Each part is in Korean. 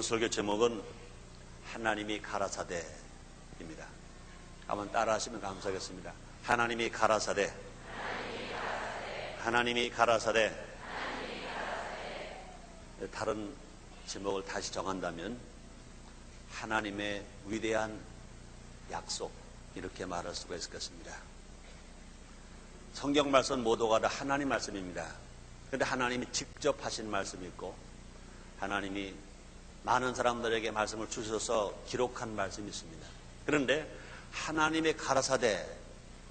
오늘 설교 제목은 하나님이 가라사대입니다. 한번 따라 하시면 감사하겠습니다. 하나님이 가라사대. 하나님이 가라사대. 다른 제목을 다시 정한다면 하나님의 위대한 약속, 이렇게 말할 수가 있을 것입니다. 성경 말씀 모두가 다 하나님 말씀입니다. 그런데 하나님이 직접 하신 말씀이 있고, 하나님이 많은 사람들에게 말씀을 주셔서 기록한 말씀이 있습니다. 그런데 하나님의 가라사대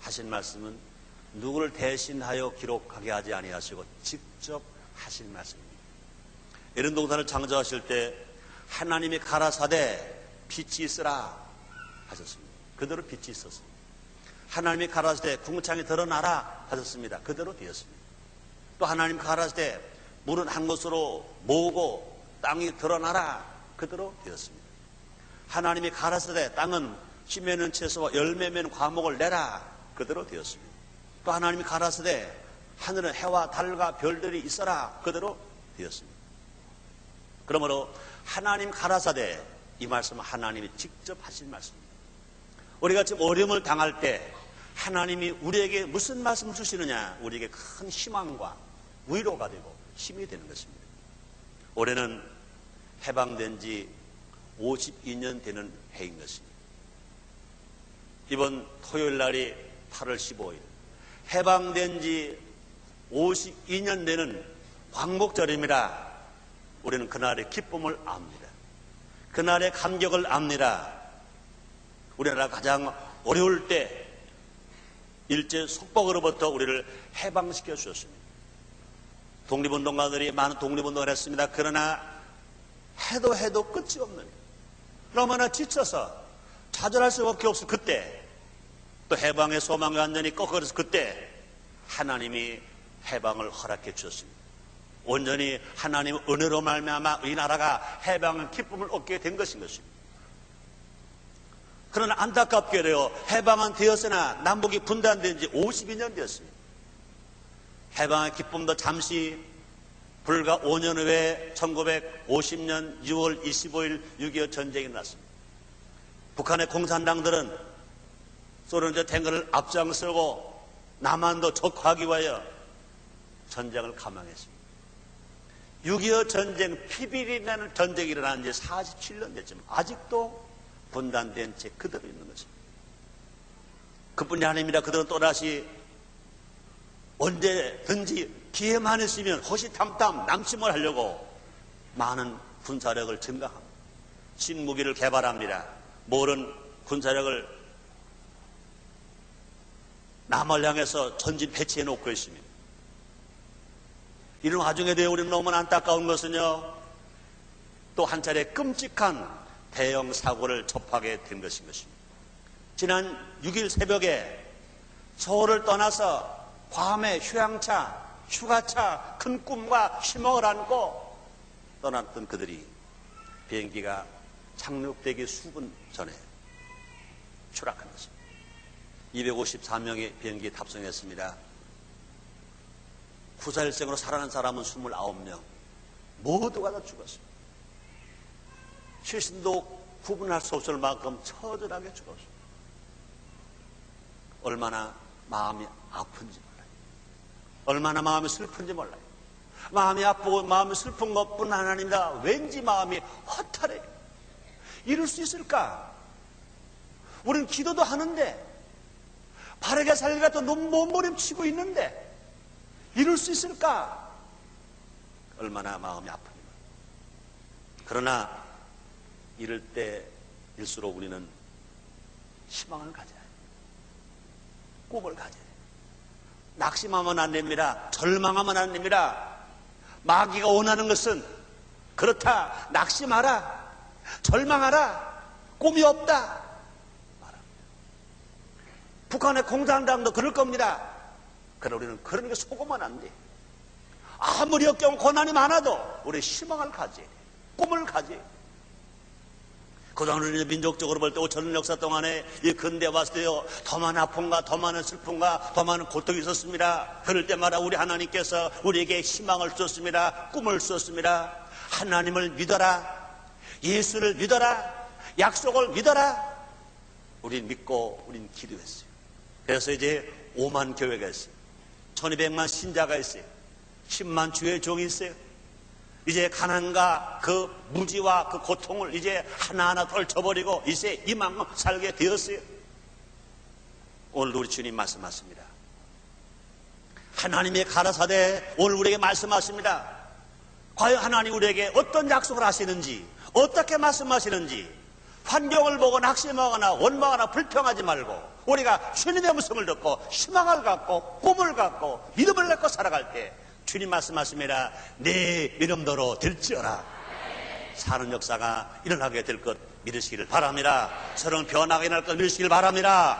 하신 말씀은 누구를 대신하여 기록하게 하지 아니하시고 직접 하신 말씀입니다. 에덴 동산을 창조하실 때 하나님의 가라사대 빛이 있으라 하셨습니다. 그대로 빛이 있었습니다. 하나님의 가라사대 궁창이 드러나라 하셨습니다. 그대로 되었습니다. 또 하나님 가라사대 물은 한 곳으로 모으고 땅이 드러나라, 그대로 되었습니다. 하나님이 가라사대 땅은 씨 맺는 채소와 열매 맺는 과목을 내라, 그대로 되었습니다. 또 하나님이 가라사대 하늘은 해와 달과 별들이 있어라, 그대로 되었습니다. 그러므로 하나님 가라사대, 이 말씀은 하나님이 직접 하신 말씀입니다. 우리가 지금 어려움을 당할 때 하나님이 우리에게 무슨 말씀을 주시느냐, 우리에게 큰 희망과 위로가 되고 힘이 되는 것입니다. 올해는 해방된 지 52년 되는 해인 것입니다. 이번 토요일 날이 8월 15일, 해방된 지 52년 되는 광복절입니다. 우리는 그날의 기쁨을 압니다. 그날의 감격을 압니다. 우리나라가 가장 어려울 때 일제 속박으로부터 우리를 해방시켜 주셨습니다. 독립운동가들이 많은 독립운동을 했습니다. 그러나 해도 끝이 없는, 너무나 지쳐서 좌절할 수밖에 없을 그때, 또 해방의 소망이 완전히 꺾어져서 그때 하나님이 해방을 허락해 주셨습니다. 온전히 하나님의 은혜로 말미암아 이 나라가 해방의 기쁨을 얻게 된 것인 것입니다. 그러나 안타깝게도 해방은 되었으나 남북이 분단된 지 52년 되었습니다. 해방의 기쁨도 잠시, 불과 5년 후에 1950년 6월 25일 6.25 전쟁이 났습니다. 북한의 공산당들은 소련제 탱크를 앞장서고 남한도 적화하기 위하여 전쟁을 감행했습니다. 6.25 전쟁, 피비린내 나는 전쟁이 일어난 지 47년 됐지만 아직도 분단된 채 그대로 있는 것입니다. 그뿐이 아닙니다. 그들은 또다시 언제든지 기회만 있으면 호시탐탐 남침을 하려고 많은 군사력을 증강합니다. 신무기를 개발합니다. 모든 군사력을 남을 향해서 전진 배치해 놓고 있습니다. 이런 와중에 대해 우리는 너무나 안타까운 것은요, 또 한 차례 끔찍한 대형 사고를 접하게 된 것인 것입니다. 지난 6일 새벽에 서울을 떠나서 괌의 휴양차, 휴가차, 큰 꿈과 희망을 안고 떠났던 그들이 비행기가 착륙되기 수분 전에 추락한 것입니다. 254명의 비행기에 탑승했습니다. 구사일생으로 살아난 사람은 29명, 모두가 다 죽었습니다. 실신도 구분할 수 없을 만큼 처절하게 죽었습니다. 얼마나 마음이 아픈지 몰라요. 얼마나 마음이 슬픈지 몰라요. 마음이 아프고 마음이 슬픈 것뿐 아닙니다. 왠지 마음이 허탈해요. 이럴 수 있을까? 우리는 기도도 하는데, 바르게 살기가 또 너무 몸부림치고 있는데 이럴 수 있을까? 얼마나 마음이 아픕니다. 그러나 이럴 때일수록 우리는 희망을 가져야 해요. 꿈을 가져야 해요. 낙심하면 안 됩니다. 절망하면 안 됩니다. 마귀가 원하는 것은 그렇다, 낙심하라, 절망하라, 꿈이 없다 말합니다. 북한의 공산당도 그럴 겁니다. 그러나 우리는 그런 게 속으면 안 돼. 아무리 역경 고난이 많아도 우리 희망을 가져야 돼. 꿈을 가져야 돼. 그동안 우리는 민족적으로 볼 때 5천년 역사 동안에 이 근대에 왔을 때요, 더 많은 아픔과 더 많은 슬픔과 더 많은 고통이 있었습니다. 그럴 때마다 우리 하나님께서 우리에게 희망을 주셨습니다. 꿈을 주셨습니다. 하나님을 믿어라. 예수를 믿어라, 약속을 믿어라. 우린 믿고 우린 기도했어요. 그래서 이제 5만 교회가 있어요. 1200만 신자가 있어요. 10만 주의 종이 있어요. 이제 가난과 그 무지와 그 고통을 이제 하나하나 떨쳐버리고 이제 이만큼 살게 되었어요. 오늘 우리 주님 말씀하십니다. 하나님의 가라사대 오늘 우리에게 말씀하십니다. 과연 하나님 우리에게 어떤 약속을 하시는지, 어떻게 말씀하시는지, 환경을 보고 낙심하거나 원망하거나 불평하지 말고 우리가 주님의 음성을 듣고 희망을 갖고 꿈을 갖고 믿음을 갖고 살아갈 때 주님 말씀하십니다. 내 이름대로 될지어라. 사는 역사가 일어나게 될 것 믿으시기를 바랍니다. 서로는 변하게 일어날 것 믿으시기를 바랍니다.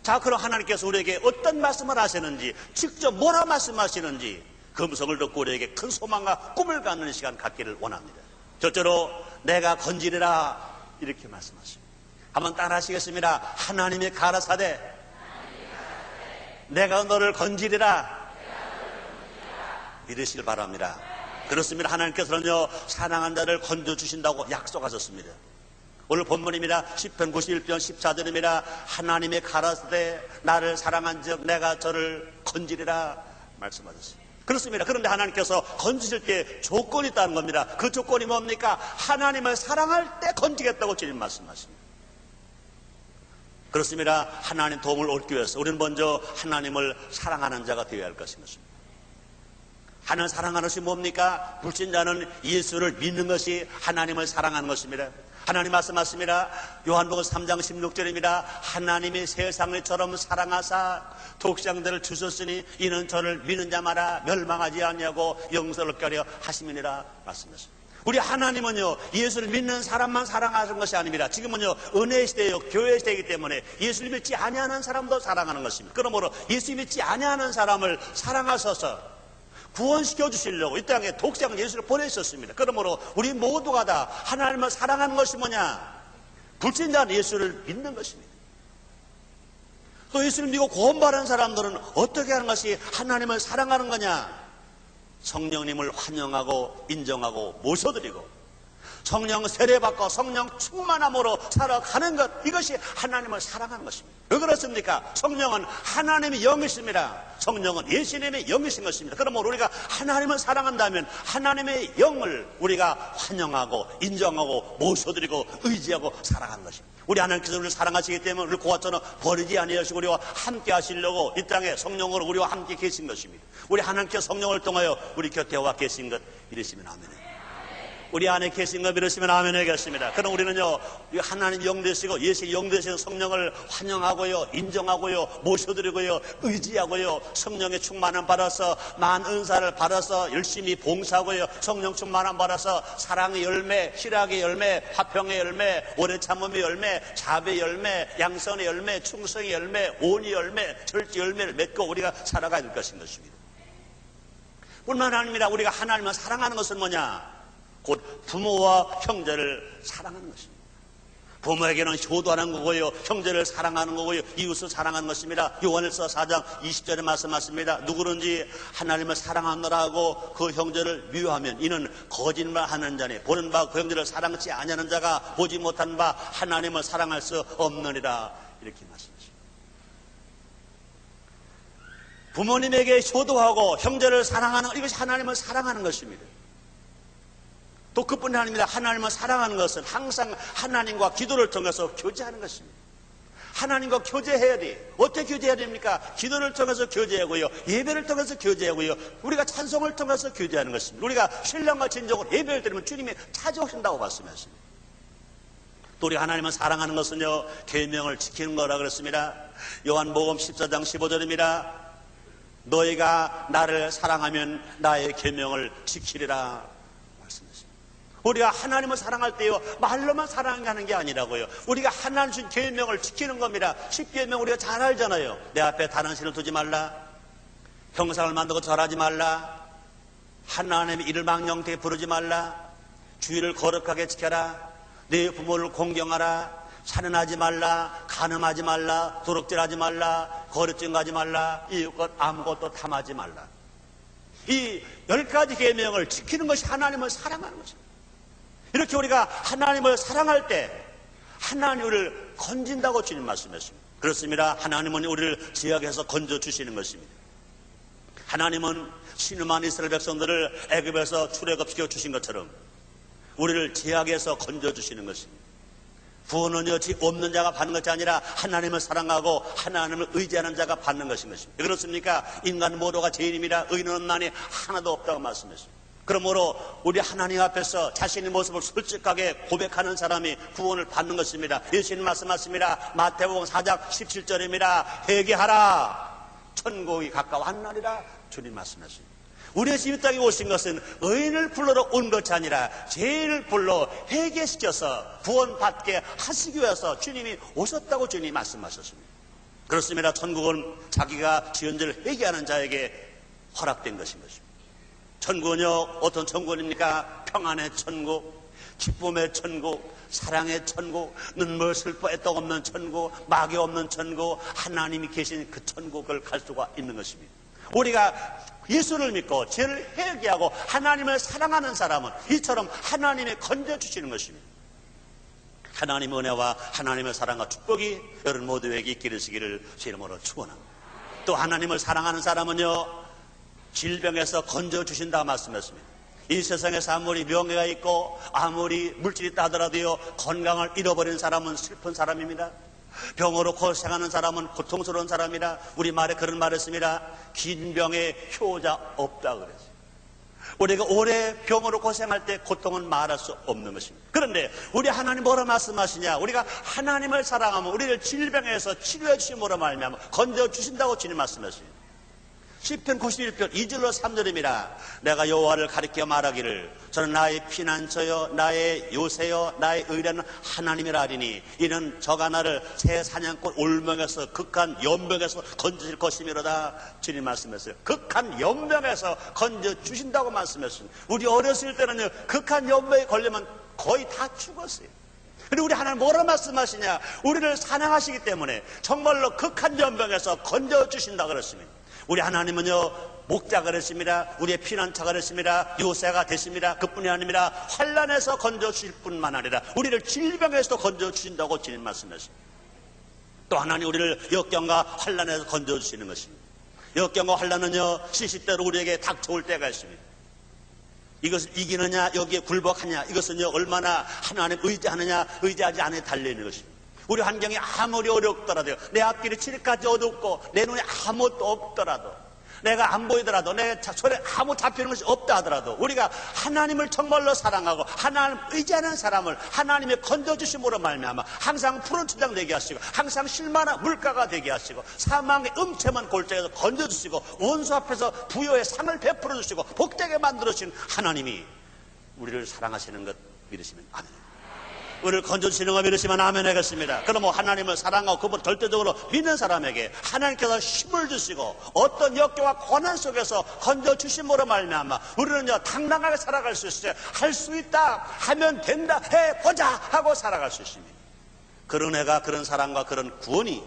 자, 그럼 하나님께서 우리에게 어떤 말씀을 하시는지, 직접 뭐라 말씀하시는지 그 음성을 듣고 우리에게 큰 소망과 꿈을 갖는 시간 갖기를 원합니다. 첫째로 내가 건지리라 이렇게 말씀하십니다. 한번 따라 하시겠습니다. 하나님의 가라사대 내가 너를 건지리라 믿으시길 바랍니다. 그렇습니다. 하나님께서는요 사랑한 자를 건져주신다고 약속하셨습니다. 오늘 본문입니다. 시편 91편 14절입니다. 하나님의 가라사대 나를 사랑한 즉 내가 저를 건지리라 말씀하셨습니다. 그렇습니다. 그런데 하나님께서 건지실 때 조건이 있다는 겁니다. 그 조건이 뭡니까? 하나님을 사랑할 때 건지겠다고 주님 말씀하십니다. 그렇습니다. 하나님 도움을 얻기 위해서 우리는 먼저 하나님을 사랑하는 자가 되어야 할 것입니다. 하나님을 사랑하는 것이 뭡니까? 불신자는 예수를 믿는 것이 하나님을 사랑하는 것입니다. 하나님 말씀하십니다. 요한복음 3장 16절입니다. 하나님이 세상을 처럼 사랑하사 독생자를 주셨으니 이는 저를 믿는 자마다 멸망하지 아니하고 영생을 얻게 하려 하심이니라 말씀하십니다. 우리 하나님은요 예수를 믿는 사람만 사랑하는 것이 아닙니다. 지금은요 은혜의 시대요 교회 시대이기 때문에 예수를 믿지 아니하는 사람도 사랑하는 것입니다. 그러므로 예수 믿지 아니하는 사람을 사랑하셔서 구원시켜 주시려고 이 땅에 독생자 예수를 보내셨습니다. 그러므로 우리 모두가 다 하나님을 사랑하는 것이 뭐냐? 불신자는 예수를 믿는 것입니다. 또 예수를 믿고 구원받은 사람들은 어떻게 하는 것이 하나님을 사랑하는 거냐? 성령님을 환영하고 인정하고 모셔드리고 성령 세례받고 성령 충만함으로 살아가는 것, 이것이 하나님을 사랑하는 것입니다. 왜 그렇습니까? 성령은 하나님의 영이십니다. 성령은 예수님의 영이신 것입니다. 그러므로 우리가 하나님을 사랑한다면 하나님의 영을 우리가 환영하고 인정하고 모셔드리고 의지하고 살아가는 것입니다. 우리 하나님께서 우리를 사랑하시기 때문에 우리를 고아처럼 버리지 아니하시고 우리와 함께 하시려고 이 땅에 성령으로 우리와 함께 계신 것입니다. 우리 하나님께서 성령을 통하여 우리 곁에 와 계신 것 믿으시면 아멘. 우리 안에 계신 거 믿으시면 아멘 하겠습니다. 그럼 우리는요 하나님 영 되시고 예수의 영 되시는 성령을 환영하고요 인정하고요 모셔드리고요 의지하고요 성령의 충만함 받아서 만 은사를 받아서 열심히 봉사하고요 성령 충만함 받아서 사랑의 열매, 희락의 열매, 화평의 열매, 오래 참음의 열매, 자비의 열매, 양선의 열매, 충성의 열매, 온의 열매, 절제 열매를 맺고 우리가 살아가야 될 것인 것입니다. 뿐만 아닙니다. 우리가 하나님을 사랑하는 것은 뭐냐? 곧 부모와 형제를 사랑하는 것입니다. 부모에게는 효도하는 거고요 형제를 사랑하는 거고요 이웃을 사랑하는 것입니다. 요한일서 4장 20절에 말씀하십니다. 누구든지 하나님을 사랑하노라 하고 그 형제를 미워하면 이는 거짓말하는 자니 보는 바 그 형제를 사랑치 아니하는 자가 보지 못한 바 하나님을 사랑할 수 없느니라 이렇게 말씀하십니다. 부모님에게 효도하고 형제를 사랑하는 이것이 하나님을 사랑하는 것입니다. 또 그뿐이 아닙니다. 하나님을 사랑하는 것은 항상 하나님과 기도를 통해서 교제하는 것입니다. 하나님과 교제해야 돼. 어떻게 교제해야 됩니까? 기도를 통해서 교제하고요 예배를 통해서 교제하고요 우리가 찬송을 통해서 교제하는 것입니다. 우리가 신령과 진정으로 예배를 드리면 주님이 찾아오신다고 말씀하십니다. 또 우리 하나님을 사랑하는 것은요 계명을 지키는 거라 그랬습니다. 요한복음 14장 15절입니다. 너희가 나를 사랑하면 나의 계명을 지키리라. 우리가 하나님을 사랑할 때요 말로만 사랑하는 게 아니라고요 우리가 하나님 준 계명을 지키는 겁니다. 10계명 우리가 잘 알잖아요. 내 앞에 다른 신을 두지 말라, 형상을 만들고 절하지 말라, 하나님의 이를 망령되게 부르지 말라, 주의를 거룩하게 지켜라, 내 부모를 공경하라, 살인하지 말라, 간음하지 말라, 도둑질하지 말라, 거짓증거하지 말라, 이웃것 아무것도 탐하지 말라. 이 10가지 계명을 지키는 것이 하나님을 사랑하는 것입니다. 이렇게 우리가 하나님을 사랑할 때 하나님이 우리를 건진다고 주님 말씀했습니다. 그렇습니다. 하나님은 우리를 제약에서 건져주시는 것입니다. 하나님은 신음한 이스라엘 백성들을 애굽에서 출애굽시켜 주신 것처럼 우리를 제약에서 건져주시는 것입니다. 구원은 여지 없는 자가 받는 것이 아니라 하나님을 사랑하고 하나님을 의지하는 자가 받는 것인 것입니다. 그렇습니까? 인간 모두가 죄인입니다. 의인은 없나니 하나도 없다고 말씀했습니다. 그러므로 우리 하나님 앞에서 자신의 모습을 솔직하게 고백하는 사람이 구원을 받는 것입니다. 예수님 말씀하십니다. 마태복음 4장 17절입니다. 회개하라, 천국이 가까워하나니라 주님 말씀하십니다. 우리의 이 땅에 오신 것은 의인을 불러러 온 것이 아니라 죄인을 불러 회개시켜서 구원받게 하시기 위해서 주님이 오셨다고 주님이 말씀하셨습니다. 그렇습니다. 천국은 자기가 지은 죄를 회개하는 자에게 허락된 것인 것입니다. 천국은요, 어떤 천국입니까? 평안의 천국, 기쁨의 천국, 사랑의 천국, 눈물 슬퍼 애떡 없는 천국, 마귀 없는 천국, 하나님이 계신 그 천국을 갈 수가 있는 것입니다. 우리가 예수를 믿고 죄를 회개하고 하나님을 사랑하는 사람은 이처럼 하나님이 건져주시는 것입니다. 하나님의 은혜와 하나님의 사랑과 축복이 여러분 모두에게 있기를 주의 이름으로 축원합니다. 또 하나님을 사랑하는 사람은요, 질병에서 건져주신다고 말씀했습니다. 이 세상에서 아무리 명예가 있고 아무리 물질이 있다 하더라도요, 건강을 잃어버린 사람은 슬픈 사람입니다. 병으로 고생하는 사람은 고통스러운 사람이라 우리 말에 그런 말을 했습니다. 긴 병에 효자 없다 그랬어요. 우리가 오래 병으로 고생할 때 고통은 말할 수 없는 것입니다. 그런데 우리 하나님 뭐라 말씀하시냐? 우리가 하나님을 사랑하면 우리를 질병에서 치료해 주심으로 말미암아 건져 주신다고 주님 말씀하십니다. 시편 91편 2절로 3절입니다. 내가 여호와를 가리켜 말하기를 저는 나의 피난처여 나의 요새여 나의 의뢰는 하나님이라 하리니 이는 저가 나를 새 사냥꾼 올명에서 극한 연병에서 건져줄 것이미로다. 주님 말씀했어요. 극한 연병에서 건져주신다고 말씀했습니다. 우리 어렸을 때는요, 극한 연병에 걸리면 거의 다 죽었어요. 그리고 우리 하나님 뭐라 말씀하시냐? 우리를 사랑하시기 때문에 정말로 극한 연병에서 건져주신다 그랬습니다. 우리 하나님은요, 목자가 되십니다. 우리의 피난처가 되십니다. 요새가 되십니다. 그뿐이 아닙니다. 환난에서 건져주실 뿐만 아니라 우리를 질병에서 건져주신다고 주님 말씀하십니다. 또 하나님 우리를 역경과 환난에서 건져주시는 것입니다. 역경과 환난은요, 시시때로 우리에게 닥쳐올 때가 있습니다. 이것을 이기느냐, 여기에 굴복하냐, 이것은요, 얼마나 하나님 의지하느냐, 의지하지 않에 달려있는 것입니다. 우리 환경이 아무리 어렵더라도, 내 앞길이 칠까지 어둡고 내 눈에 아무것도 없더라도, 내가 안 보이더라도, 내 손에 아무 잡히는 것이 없다 하더라도 우리가 하나님을 정말로 사랑하고 하나님 의지하는 사람을 하나님의 건져주심으로 말미암아 항상 푸른 초장 되게 하시고 항상 실만한 물가가 되게 하시고 사망의 음침한 골짜기에서 건져주시고 원수 앞에서 부여의 상을 베풀어 주시고 복되게 만들어주신 하나님이 우리를 사랑하시는 것 믿으시면 아멘. 우리를 건져주시는 거 믿으시면 아멘 하겠습니다. 그럼 하나님을 사랑하고 그분 절대적으로 믿는 사람에게 하나님께서 힘을 주시고 어떤 역경과 고난 속에서 건져주심으로 말미암아 우리는요, 당당하게 살아갈 수 있어요. 할 수 있다, 하면 된다, 해보자 하고 살아갈 수 있습니다. 그런 애가, 그런 사랑과 그런 구원이,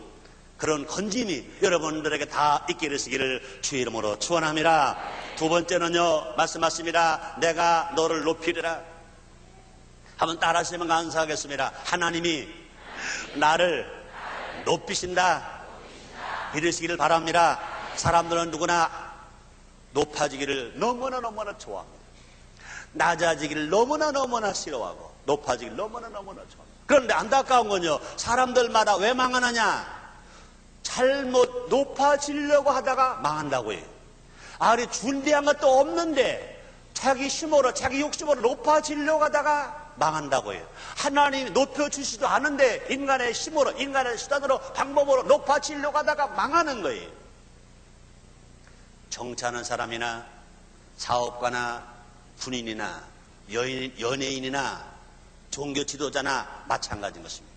그런 건짐이 여러분들에게 다 있게 되시기를 주의 이름으로 축원합니다. 두 번째는요, 말씀하십니다. 내가 너를 높이리라. 한번 따라 하시면 감사하겠습니다. 하나님이 나를 높이신다 믿으시기를 바랍니다. 사람들은 누구나 높아지기를 너무나 좋아합니다. 낮아지기를 너무나 싫어하고 높아지기를 너무나 좋아합니다. 그런데 안타까운 건요, 사람들마다 왜 망하느냐? 잘못 높아지려고 하다가 망한다고 해요. 아니 준비한 것도 없는데 자기 힘으로, 자기 욕심으로 높아지려고 하다가 망한다고 해요. 하나님이 높여주시지도 않은데 인간의 힘으로, 인간의 수단으로, 방법으로 높아지려고 하다가 망하는 거예요. 정치하는 사람이나 사업가나 군인이나 연예인이나 종교 지도자나 마찬가지인 것입니다.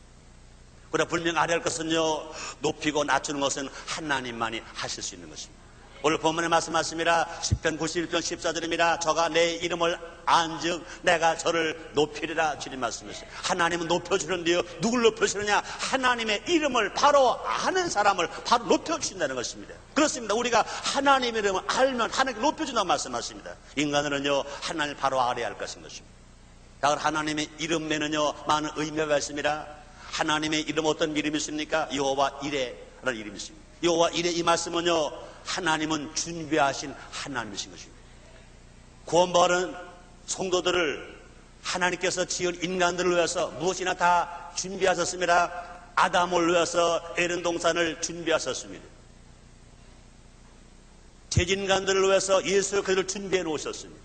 그러나 분명 알아야 할 것은요, 높이고 낮추는 것은 하나님만이 하실 수 있는 것입니다. 오늘 본문에 말씀하십니다. 시편 91편 14절입니다. 저가 내 이름을 안즉 내가 저를 높이리라 주님 말씀하셨어요. 하나님은 높여주는데요, 누굴 높여주느냐? 하나님의 이름을 바로 아는 사람을 바로 높여주신다는 것입니다. 그렇습니다. 우리가 하나님의 이름을 알면 하나님께 높여준다고 말씀하십니다. 인간은요, 하나님을 바로 알아야 할 것인 것입니다. 자, 하나님의 이름에는요 많은 의미가 있습니다. 하나님의 이름 어떤 이름이 있습니까? 여호와 이레라는 이름이 있습니다. 여호와 이레 이 말씀은요 하나님은 준비하신 하나님이신 것입니다. 구원받은 성도들을 하나님께서 지은 인간들을 위해서 무엇이나 다 준비하셨습니다. 아담을 위해서 에덴 동산을 준비하셨습니다. 죄진간들을 위해서 예수 그들을 준비해 놓으셨습니다.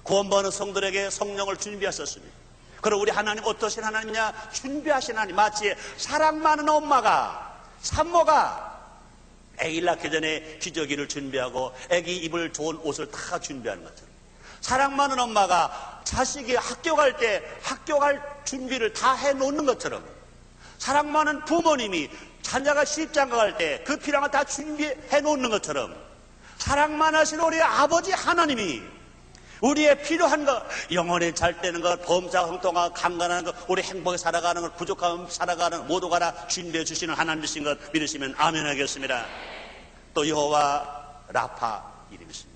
구원받은 성들에게 성령을 준비하셨습니다. 그럼 우리 하나님 어떠신 하나님이냐? 준비하신 하나님. 마치 사랑 많은 엄마가, 산모가 애기 낳기 전에 기저귀를 준비하고 애기 입을 좋은 옷을 다 준비하는 것처럼, 사랑 많은 엄마가 자식이 학교 갈 때 학교 갈 준비를 다 해놓는 것처럼, 사랑 많은 부모님이 자녀가 시집장가 갈 때 그 필요한 거 다 준비해 놓는 것처럼, 사랑 많으신 우리 아버지 하나님이 우리의 필요한 것, 영혼이 잘 되는 것, 범사 형통하고 강건한 것, 우리 행복에 살아가는 것, 부족함 살아가는 것 모두가 다 준비해 주시는 하나님이신 것 믿으시면 아멘 하겠습니다. 또 여호와 라파 이름이 있습니다.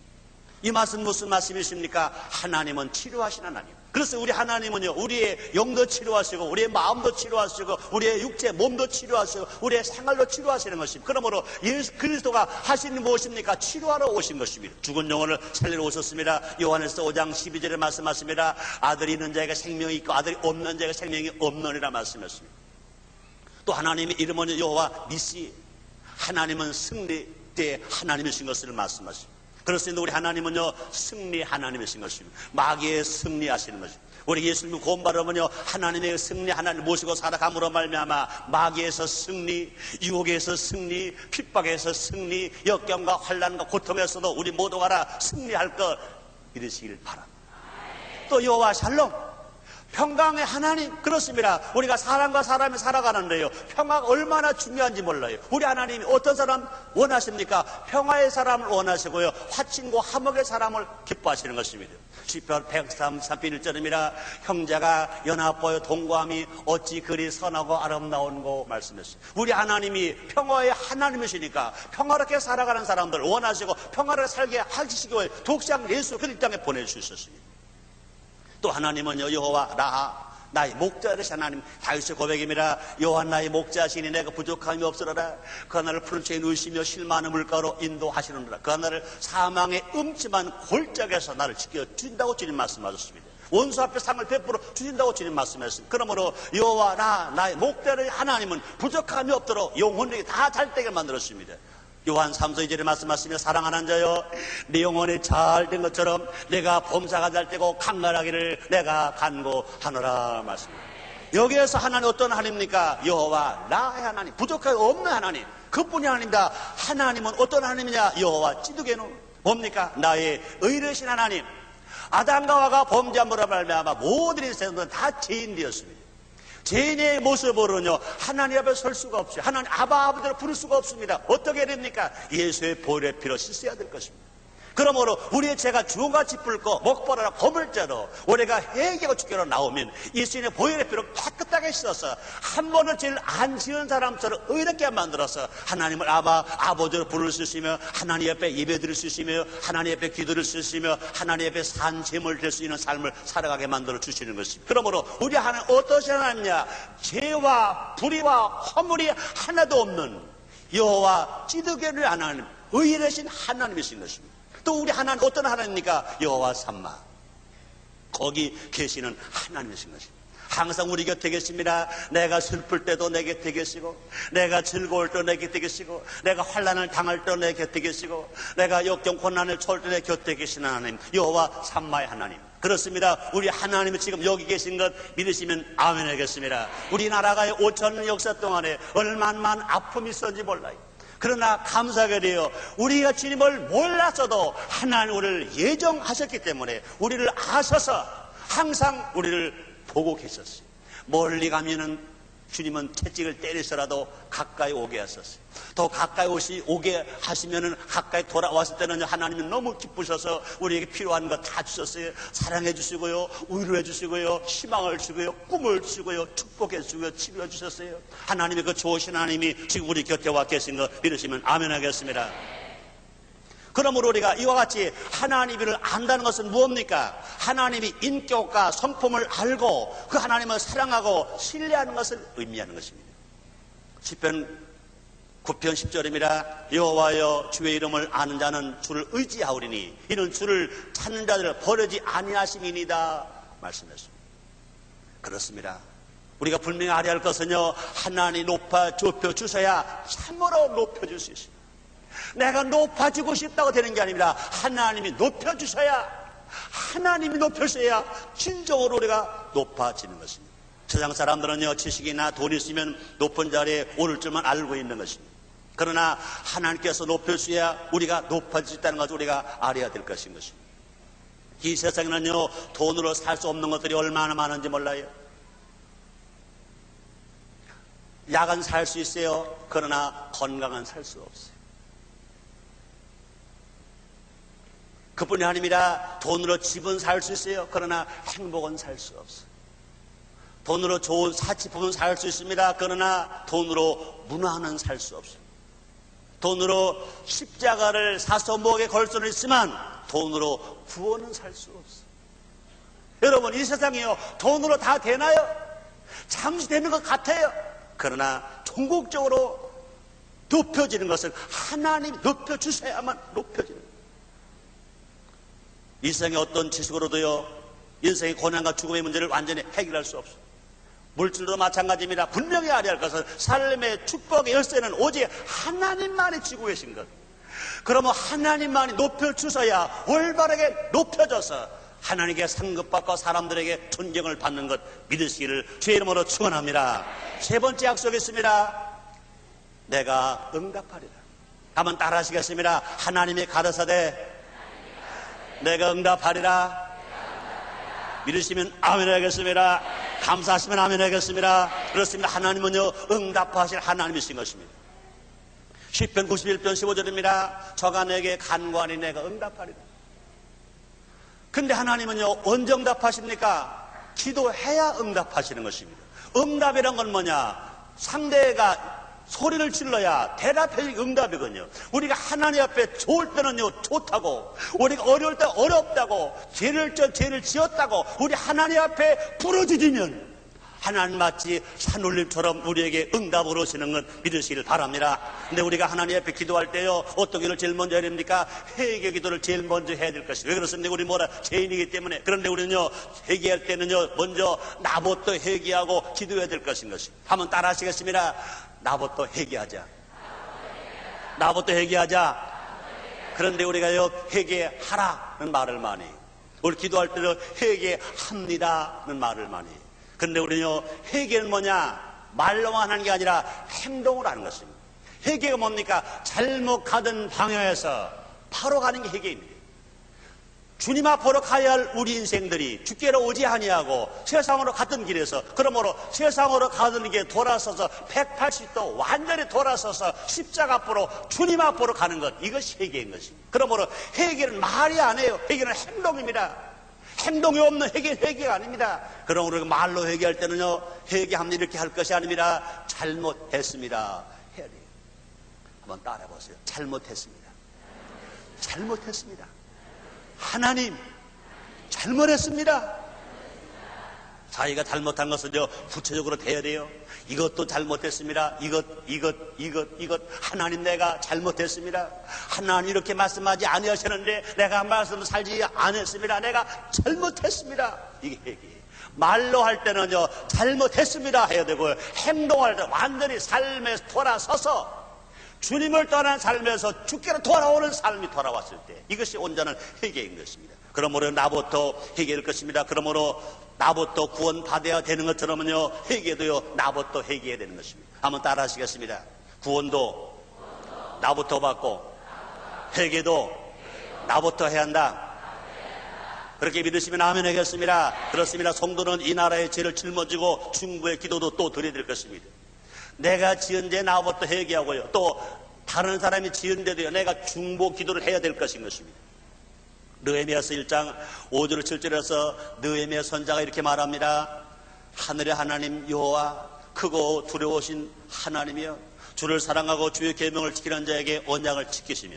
이 말씀 무슨 말씀이십니까? 하나님은 치료하시는 하나님. 그래서 우리 하나님은요 우리의 영도 치료하시고 우리의 마음도 치료하시고 우리의 육체 몸도 치료하시고 우리의 생활도 치료하시는 것입니다. 그러므로 예수 그리스도가 하시는 무엇입니까? 치료하러 오신 것입니다. 죽은 영혼을 살리러 오셨습니다. 요한에서 5장 12절에 말씀하십니다. 아들이 있는 자에게 생명이 있고 아들이 없는 자에게 생명이 없느니라 말씀했습니다. 또 하나님의 이름은 여호와 니시, 하나님은 승리 때 하나님이신 것을 말씀하십니다. 그렇습니다. 우리 하나님은요 승리 하나님이신 것입니다. 마귀의 승리하시는 것입니다. 우리 예수님 구원받으면요 하나님의 승리 하나님 모시고 살아감으로 말미암아 마귀에서 승리, 유혹에서 승리, 핍박에서 승리, 역경과 환난과 고통에서도 우리 모두가 다 승리할 것 믿으시길 바랍니다. 또 여호와 샬롬, 평강의 하나님. 그렇습니다. 우리가 사람과 사람이 살아가는데요 평화가 얼마나 중요한지 몰라요. 우리 하나님이 어떤 사람 원하십니까? 평화의 사람을 원하시고요 화친고 화목의 사람을 기뻐하시는 것입니다. 시편 133편 1절입니다. 형제가 연합하여 동거함이 어찌 그리 선하고 아름다운고 말씀했습니다. 우리 하나님이 평화의 하나님이시니까 평화롭게 살아가는 사람들 원하시고 평화를 살게 하시기 위해 독생 예수 그리스도 땅에 보내주셨습니다. 또 하나님은요 여호와 라하, 나의 목자이신 하나님. 다윗의 고백입니다. 여호와 나의 목자시니 내가 부족함이 없으리라. 그 하나를 푸른 채에 누이시며 실만한 물가로 인도하시느니라. 그 하나를 사망의 음침한 골짜기에서 나를 지켜주신다고 주님 말씀하셨습니다. 원수 앞에 상을 베풀어 주신다고 주님 말씀하셨습니다. 그러므로 여호와 라 나의 목자의 하나님은 부족함이 없도록 영혼에게 다 잘 되게 만들었습니다. 요한 3서 2절에 말씀하시며 사랑하는 자여 내 영혼이 잘 된 것처럼 내가 범사가 잘 되고 강건하기를 내가 간구하노라 말씀입니다. 여기에서 하나님 어떤 하나님입니까? 여호와 라의 하나님, 부족함이 없는 하나님, 그뿐이 아닙니다. 하나님은 어떤 하나님이냐? 여호와 찌두게는 뭡니까? 나의 의로우신 하나님. 아담과 하와가 범죄함으로 말미암아 모든 인생은 다 죄인 되었습니다. 죄인의 모습으로는요 하나님 앞에 설 수가 없어요. 하나님 아버지를 부를 수가 없습니다. 어떻게 해야 됩니까? 예수의 보혈의 피로 씻어야 될 것입니다. 그러므로 우리의 죄가 주홍같이 붉고 목보라 거물죄로 우리가 회개하고 주께로 나오면 예수님의 보혈의 피로 깨끗하게 씻어서 한 번은 죄를 안 지은 사람처럼 의롭게 만들어서 하나님을 아버지로 부를 수 있으며 하나님 앞에 예배드릴 수 있으며 하나님 앞에 기도를 수 있으며 하나님 앞에 산 제물 될 수 있는 삶을 살아가게 만들어 주시는 것입니다. 그러므로 우리 하나님 어떠신 하나님이냐? 죄와 불의와 허물이 하나도 없는 여호와 찌드게를 하나님, 의로우신 하나님이신 것입니다. 또 우리 하나님 어떤 하나님입니까? 여호와 삼마, 거기 계시는 하나님이신 것입니다. 항상 우리 곁에 계십니다. 내가 슬플 때도 내 곁에 계시고 내가 즐거울 때도 내 곁에 계시고 내가 환난을 당할 때도 내 곁에 계시고 내가 역경 고난을 처할 때 내 곁에 계시는 하나님, 여호와 삼마의 하나님. 그렇습니다. 우리 하나님은 지금 여기 계신 것 믿으시면 아멘 하겠습니다. 우리나라가 5,000년 역사 동안에 얼마나 아픔이 있었는지 몰라요. 그러나 감사하게 돼요. 우리가 주님을 몰랐어도 하나님 우리를 예정하셨기 때문에 우리를 아셔서 항상 우리를 보고 계셨어요. 멀리 가면은 주님은 채찍을 때리서라도 가까이 오게 하셨어요. 더 가까이 오게 하시면은 가까이 돌아왔을 때는 하나님은 너무 기쁘셔서 우리에게 필요한 거 다 주셨어요. 사랑해 주시고요, 위로해 주시고요, 희망을 주고요, 꿈을 주고요, 축복해 주고요, 치료해 주셨어요. 하나님의 그 좋으신 하나님이 지금 우리 곁에 와 계신 거 믿으시면 아멘 하겠습니다. 그러므로 우리가 이와 같이 하나님을 안다는 것은 무엇입니까? 하나님이 인격과 성품을 알고 그 하나님을 사랑하고 신뢰하는 것을 의미하는 것입니다. 시편 9편 10절입니다. 여호와여 주의 이름을 아는 자는 주를 의지하오리니 이는 주를 찾는 자들을 버리지 아니하심이니이다 말씀했습니다. 그렇습니다. 우리가 분명히 알아야 할 것은요, 하나님 높여 주셔야 참으로 높여줄 수 있습니다. 내가 높아지고 싶다고 되는 게 아닙니다. 하나님이 높여주셔야, 하나님이 높여주셔야 진정으로 우리가 높아지는 것입니다. 세상 사람들은요, 지식이나 돈이 있으면 높은 자리에 오를 줄만 알고 있는 것입니다. 그러나 하나님께서 높여주셔야 우리가 높아질 수 있다는 것을 우리가 알아야 될 것인 것입니다. 이 세상에는요, 돈으로 살 수 없는 것들이 얼마나 많은지 몰라요. 약은 살 수 있어요. 그러나 건강은 살 수 없어요. 그뿐이 아닙니다. 돈으로 집은 살 수 있어요. 그러나 행복은 살 수 없어요. 돈으로 좋은 사치품은 살 수 있습니다. 그러나 돈으로 문화는 살 수 없어요. 돈으로 십자가를 사서 목에 걸 수는 있지만 돈으로 구원은 살 수 없어요. 여러분, 이 세상이요, 돈으로 다 되나요? 잠시 되는 것 같아요. 그러나 종국적으로 높여지는 것은 하나님이 높여주셔야만 높여지는 거예요. 이 세상의 어떤 지식으로도요, 인생의 고난과 죽음의 문제를 완전히 해결할 수 없어요. 물질도 마찬가지입니다. 분명히 알아야 할 것은 삶의 축복의 열쇠는 오직 하나님만이 쥐고 계신 것. 그러면 하나님만이 높여주셔야 올바르게 높여져서 하나님께 상급받고 사람들에게 존경을 받는 것 믿으시기를 주의 이름으로 축원합니다. 세 번째 약속이 있습니다. 내가 응답하리라. 한번 따라 하시겠습니다. 하나님이 가라사대 내가 응답하리라. 믿으시면 아멘 하겠습니다. 감사하시면 아멘 하겠습니다. 그렇습니다. 하나님은요, 응답하실 하나님이신 것입니다. 시편 91편 15절입니다. 저가 내게 간구하니 내가 응답하리라. 근데 하나님은요, 언제 응답하십니까? 기도해야 응답하시는 것입니다. 응답이란 건 뭐냐? 상대가 소리를 질러야 대답해 응답이거든요. 우리가 하나님 앞에 좋을 때는요, 좋다고, 우리가 어려울 때 어렵다고, 죄를 지었다고 우리 하나님 앞에 부르짖으면 하나님 마치 산울림처럼 우리에게 응답을 오시는 건 믿으시길 바랍니다. 근데 우리가 하나님 앞에 기도할 때요, 어떤 일을 제일 먼저 해야 됩니까? 회개 기도를 제일 먼저 해야 될 것이에요. 왜 그렇습니까? 우리 죄인이기 때문에. 그런데 우리는요, 회개할 때는요, 먼저 나부터 회개하고 기도해야 될 것인 것입니다. 한번 따라 하시겠습니다. 나부터 회개하자. 나부터 회개하자. 그런데 우리가요, 회개하라는 말을 많이 해요. 우리 기도할 때도 회개합니다는 말을 많이 해요. 그런데 우리는요, 회개는 뭐냐? 말로만 하는 게 아니라 행동을 하는 것입니다. 회개가 뭡니까? 잘못 가던 방향에서 바로 가는 게 회개입니다. 주님 앞으로 가야 할 우리 인생들이 주께로 오지 아니하고 세상으로 갔던 길에서, 그러므로 세상으로 가던 길에 돌아서서 180도 완전히 돌아서서 십자가 앞으로 주님 앞으로 가는 것, 이것이 회개인 것입니다. 그러므로 회개는 말이 아니에요. 회개는 행동입니다. 행동이 없는 회개가 아닙니다. 그럼 우리가 말로 회개할 때는요, 회개합니다 이렇게 할 것이 아닙니다. 잘못했습니다 해야 돼요. 한번 따라해 보세요. 잘못했습니다. 잘못했습니다. 하나님, 잘못했습니다. 자기가 잘못한 것은요, 구체적으로 돼야 돼요. 이것도 잘못했습니다. 이것. 하나님, 내가 잘못했습니다. 하나님 이렇게 말씀하지 아니하셨는데 내가 말씀을 살지 않았습니다. 내가 잘못했습니다. 이게 회개예요. 말로 할 때는요, 잘못했습니다 해야 되고요, 행동할 때 완전히 삶에 돌아서서 주님을 떠난 삶에서 주께로 돌아오는 삶이 돌아왔을 때, 이것이 온전한 회개인 것입니다. 그러므로 나부터 회개할 것입니다. 그러므로 나부터 구원받아야 되는 것처럼요, 회개도요, 나부터 회개해야 되는 것입니다. 한번 따라 하시겠습니다. 구원도 나부터 받고 회개도 나부터 해야 한다. 그렇게 믿으시면 아멘 하겠습니다. 그렇습니다. 성도는 이 나라의 죄를 짊어지고 중보의 기도도 또 드려야 될 것입니다. 내가 지은 죄 나부터 회개하고요, 또 다른 사람이 지은 데도요, 내가 중보 기도를 해야 될 것인 것입니다. 느헤미야서 1장 5절 7절에서 느헤미야 선자가 이렇게 말합니다. 하늘의 하나님 여호와, 크고 두려우신 하나님이여, 주를 사랑하고 주의 계명을 지키는 자에게 언약을 지키시며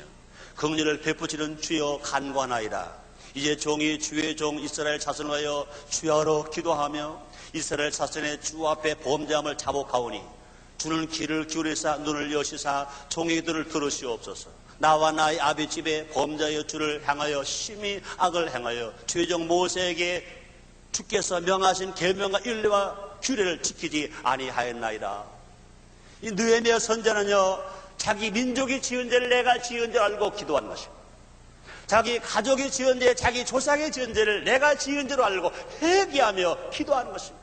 긍휼을 베푸시는 주여 간구하나이다. 이제 종이 주의 종 이스라엘 자손을 하여 주야로 기도하며 이스라엘 자손의 주 앞에 범죄함을 자복하오니 주는 귀를 기울이사 눈을 여시사 종의 기도를 들으시옵소서. 나와 나의 아비 집에 범죄하여 주를 향하여 심히 악을 행하여 주의 종 모세에게 주께서 명하신 계명과 율례와 규례를 지키지 아니하였나이다. 이 느헤미야 선자는요, 자기 민족이 지은 죄를 내가 지은 줄 알고 기도한 것입니다. 자기 가족이 지은 죄, 자기 조상이 지은 죄를 내가 지은 죄로 알고 회개하며 기도하는 것입니다.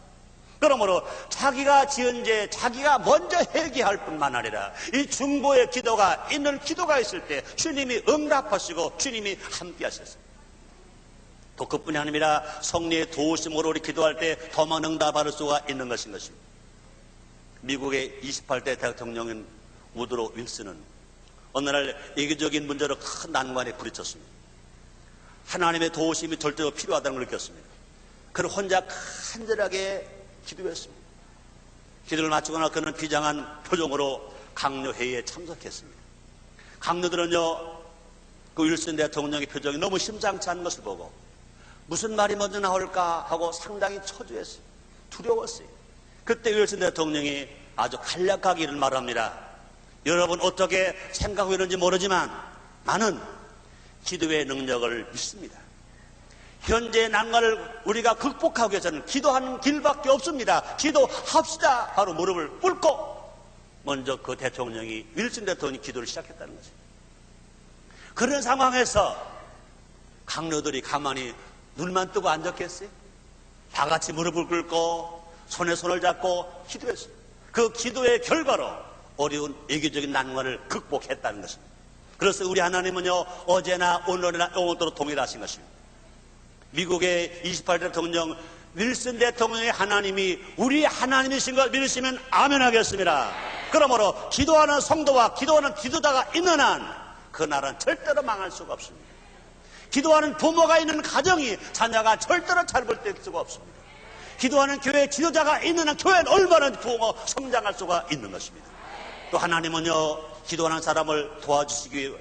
그러므로 자기가 지은 죄, 자기가 먼저 회개할 뿐만 아니라 이 중보의 기도가 있는 기도가 있을 때 주님이 응답하시고 주님이 함께 하셨습니다. 또 그뿐이 아니라 성령의 도우심으로 우리 기도할 때 더만 응답할 수가 있는 것입니다. 미국의 28대 대통령인 우드로 윌슨은 어느 날 이기적인 문제로 큰 난관에 부딪혔습니다. 하나님의 도우심이 절대로 필요하다는 걸 느꼈습니다. 그는 혼자 간절하게 기도했습니다. 기도를 마치거나 그는 비장한 표정으로 강요회의에 참석했습니다. 강요들은요, 그 윌슨 대통령의 표정이 너무 심상치 않은 것을 보고 무슨 말이 먼저 나올까 하고 상당히 초조했어요. 두려웠어요. 그때 윌슨 대통령이 아주 간략하게 이런 말을 합니다. 여러분 어떻게 생각하고 있는지 모르지만 나는 기도의 능력을 믿습니다. 현재의 난관을 우리가 극복하기 위해서는 기도하는 길밖에 없습니다. 기도합시다. 바로 무릎을 꿇고 먼저 그 대통령이 윌슨 대통령이 기도를 시작했다는 것입니다. 그런 상황에서 강로들이 가만히 눈만 뜨고 앉았겠어요? 다 같이 무릎을 꿇고 손에 손을 잡고 기도했어요. 그 기도의 결과로 어려운 외교적인 난관을 극복했다는 것입니다. 그래서 우리 하나님은요, 어제나 오늘이나 영원토록 동일하신 것입니다. 미국의 28대 대통령 윌슨 대통령의 하나님이 우리 하나님이신 걸 믿으시면 아멘 하겠습니다. 그러므로 기도하는 성도와 기도하는 기도자가 있는 한 그 나라는 절대로 망할 수가 없습니다. 기도하는 부모가 있는 가정이 자녀가 절대로 잘못될 수가 없습니다. 기도하는 교회 지도자가 있는 한 교회는 얼마나 부흥하고 성장할 수가 있는 것입니다. 또 하나님은요, 기도하는 사람을 도와주시기 위해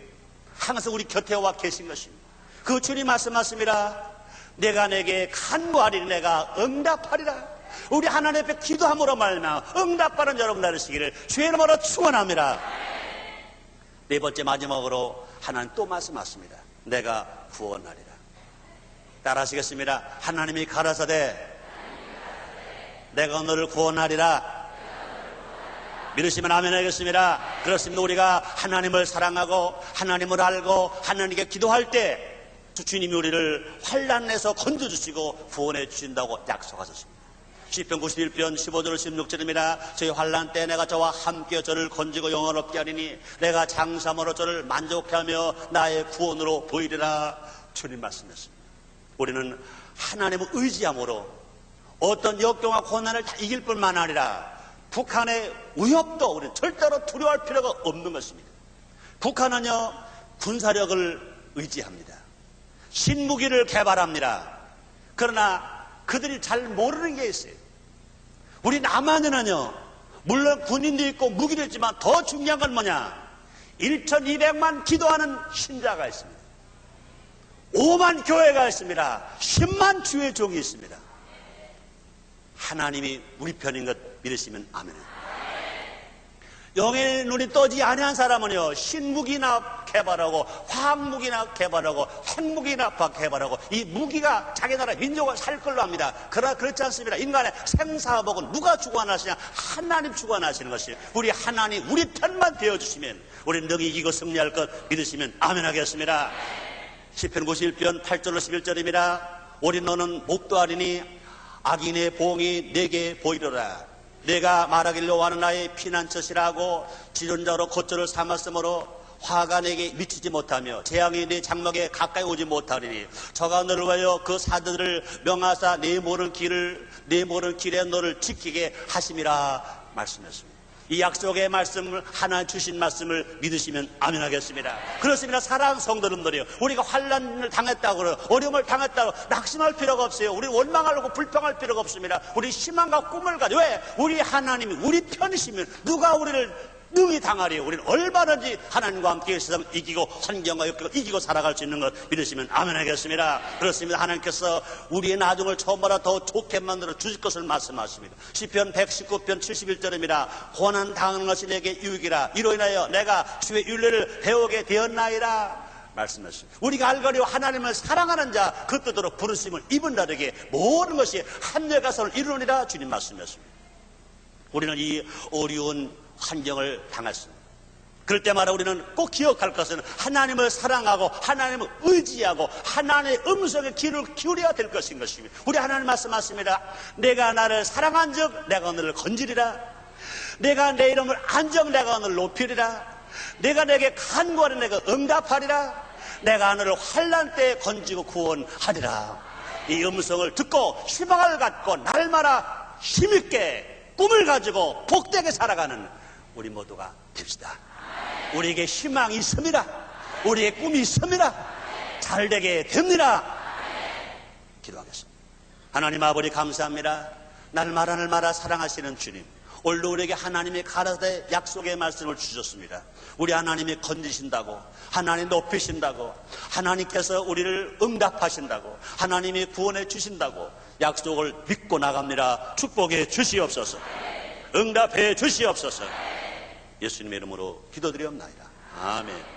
항상 우리 곁에 와 계신 것입니다. 그 주님 말씀하십니다. 내가 내게 간구하리니 내가 응답하리라. 우리 하나님 앞에 기도함으로 말미암아 응답받은 여러분 되시기를 주의 이름으로 축원합니다. 네 번째 마지막으로 하나님 또 말씀하십니다. 내가 구원하리라. 따라하시겠습니다. 하나님이 가라사대 내가 너를 구원하리라. 믿으시면 아멘 하겠습니다. 그렇습니다. 우리가 하나님을 사랑하고 하나님을 알고 하나님께 기도할 때 주님이 우리를 환난에서 건져주시고 구원해 주신다고 약속하셨습니다. 시편 91편 15절 16절입니다. 저희 환난 때 내가 저와 함께 저를 건지고 영원롭게 하리니 내가 장사함으로 저를 만족케 하며 나의 구원으로 보이리라. 주님 말씀했습니다. 우리는 하나님을 의지함으로 어떤 역경과 고난을 다 이길 뿐만 아니라 북한의 위협도 우리는 절대로 두려워할 필요가 없는 것입니다. 북한은요, 군사력을 의지합니다. 신무기를 개발합니다. 그러나 그들이 잘 모르는 게 있어요. 우리 남한에는요, 물론 군인도 있고 무기도 있지만 더 중요한 건 뭐냐? 1200만 기도하는 신자가 있습니다. 5만 교회가 있습니다. 10만 주의 종이 있습니다. 하나님이 우리 편인 것 믿으시면 아멘. 영의 눈이 떠지 아니한 사람은요, 신무기나 개발하고 화학무기나 개발하고 핵무기나 개발하고 이 무기가 자기 나라 민족을 살 걸로 합니다. 그러나 그렇지 않습니다. 인간의 생사복은 누가 주관하시냐? 하나님 주관하시는 것이에요. 우리 하나님 우리 편만 되어주시면 우리는 능히 이기고 승리할 것 믿으시면 아멘 하겠습니다. 시편 91편 8절로 11절입니다. 우리 너는 목도하리니 악인의 보응이 내게 보이리라. 내가 말하길로 와는 나의 피난처시라고 지존자로 겉절을 삼았으므로 화가 내게 미치지 못하며 재앙이 내 장막에 가까이 오지 못하리니 저가 너를 위하여 그 사도들을 명하사 내 모르는 길에 너를 지키게 하심이라 말씀했습니다. 이 약속의 말씀을 하나 주신 말씀을 믿으시면 아멘 하겠습니다. 그렇습니다. 사랑하는 성도님들이요, 우리가 환난을 당했다고 어려움을 당했다고 낙심할 필요가 없어요. 우리 원망하고 불평할 필요가 없습니다. 우리 희망과 꿈을 가지고 왜? 우리 하나님이 우리 편이시면 누가 우리를 능히 당하리. 우리는 얼마든지 하나님과 함께 세상 이기고 환경과 이기고 살아갈 수 있는 것 믿으시면 아멘 하겠습니다. 그렇습니다. 하나님께서 우리의 나중을 처음보다 더 좋게 만들어 주실 것을 말씀하십니다. 시편 119편 71절입니다. 고난 당하는 것이 내게 유익이라. 이로 인하여 내가 주의 율례를 배우게 되었나이다. 말씀하십니다. 우리가 알거리와 하나님을 사랑하는 자 그 뜻으로 부르심을 입은 자에게 모든 것이 합력가선을 이루느니라. 주님 말씀하십니다. 우리는 이 어려운 환경을 당했습니다. 그럴 때마다 우리는 꼭 기억할 것은 하나님을 사랑하고 하나님을 의지하고 하나님의 음성에 귀를 기울여야 될 것인 것입니다. 우리 하나님 말씀하십니다. 내가 나를 사랑한 즉 내가 너를 건지리라. 내가 내 이름을 안정 내가 너를 높이리라. 내가 내게 간구하는 내가 응답하리라. 내가 너를 환난 때에 건지고 구원하리라. 이 음성을 듣고 희망을 갖고 날마다 힘있게 꿈을 가지고 복되게 살아가는 우리 모두가 됩시다. 우리에게 희망이 있습니다. 우리의 꿈이 있습니다. 잘되게 됩니다. 기도하겠습니다. 하나님 아버지 감사합니다. 날마다 사랑하시는 주님, 오늘도 우리에게 하나님의 가라사대 약속의 말씀을 주셨습니다. 우리 하나님이 건지신다고, 하나님 높이신다고, 하나님께서 우리를 응답하신다고, 하나님이 구원해 주신다고 약속을 믿고 나갑니다. 축복해 주시옵소서. 응답해 주시옵소서. 예수님의 이름으로 기도드리옵나이다. 아멘.